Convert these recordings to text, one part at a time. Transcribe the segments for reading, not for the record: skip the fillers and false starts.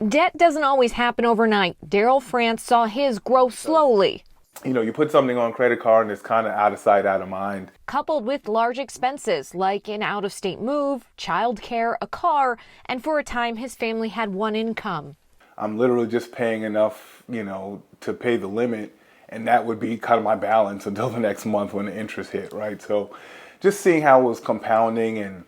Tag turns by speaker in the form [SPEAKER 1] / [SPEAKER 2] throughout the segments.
[SPEAKER 1] Debt doesn't always happen overnight. Darryl France saw his grow slowly.
[SPEAKER 2] You put something on credit card and it's kind of out of sight, out of mind.
[SPEAKER 1] Coupled with large expenses like an out-of-state move, childcare, a car, and for a time his family had one income.
[SPEAKER 2] I'm literally just paying enough, to pay the limit, and that would be kind of my balance until the next month when the interest hit, right? So just seeing how it was compounding and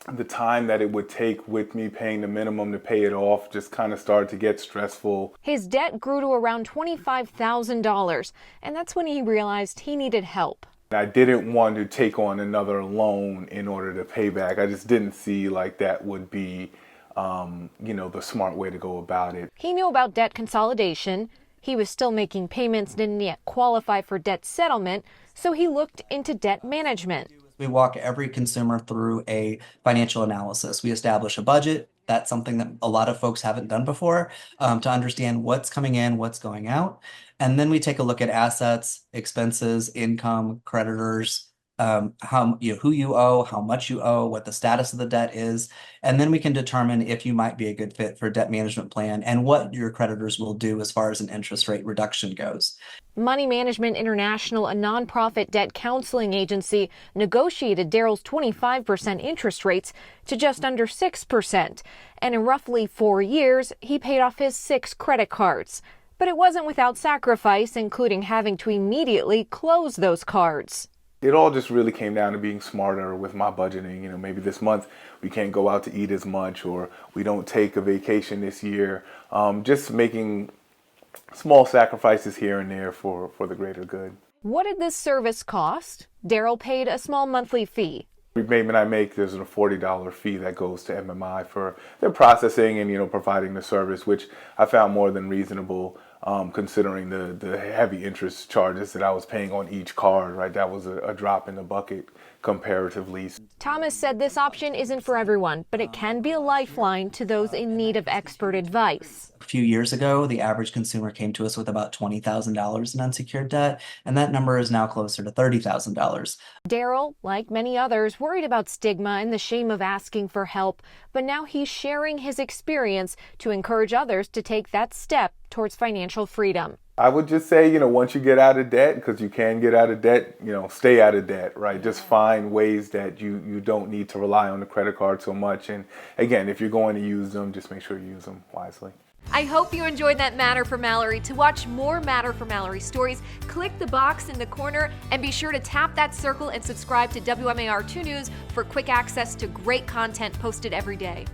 [SPEAKER 2] the time that it would take with me paying the minimum to pay it off just kind of started to get stressful.
[SPEAKER 1] His debt grew to around $25,000, and that's when he realized he needed help.
[SPEAKER 2] I didn't want to take on another loan in order to pay back. I just didn't see like that would be, the smart way to go about it.
[SPEAKER 1] He knew about debt consolidation. He was still making payments, didn't yet qualify for debt settlement, so he looked into debt management.
[SPEAKER 3] We walk every consumer through a financial analysis. We establish a budget. That's something that a lot of folks haven't done before, to understand what's coming in, what's going out. And then we take a look at assets, expenses, income, creditors, who you owe, how much you owe, what the status of the debt is. And then we can determine if you might be a good fit for a debt management plan and what your creditors will do as far as an interest rate reduction goes.
[SPEAKER 1] Money Management International, a nonprofit debt counseling agency, negotiated Darryl's 25% interest rates to just under 6%. And in roughly 4 years, he paid off his 6 credit cards. But it wasn't without sacrifice, including having to immediately close those cards.
[SPEAKER 2] It all just really came down to being smarter with my budgeting. Maybe this month we can't go out to eat as much, or we don't take a vacation this year. Just making small sacrifices here and there for the greater good.
[SPEAKER 1] What did this service cost? Darryl paid a small monthly fee.
[SPEAKER 2] Every payment I make, there's a $40 fee that goes to MMI for their processing and, providing the service, which I found more than reasonable, considering the heavy interest charges that I was paying on each card, right? That was a drop in the bucket comparatively.
[SPEAKER 1] Thomas said this option isn't for everyone, but it can be a lifeline to those in need of expert advice.
[SPEAKER 3] A few years ago, the average consumer came to us with about $20,000 in unsecured debt, and that number is now closer to $30,000.
[SPEAKER 1] Darryl, like many others, worried about stigma and the shame of asking for help, but now he's sharing his experience to encourage others to take that step towards financial freedom.
[SPEAKER 2] I would just say, once you get out of debt, because you can get out of debt, stay out of debt, right? Just find ways that you don't need to rely on the credit card so much. And again, if you're going to use them, just make sure you use them wisely.
[SPEAKER 4] I hope you enjoyed that Matter for Mallory. To watch more Matter for Mallory stories, click the box in the corner and be sure to tap that circle and subscribe to WMAR 2 News for quick access to great content posted every day.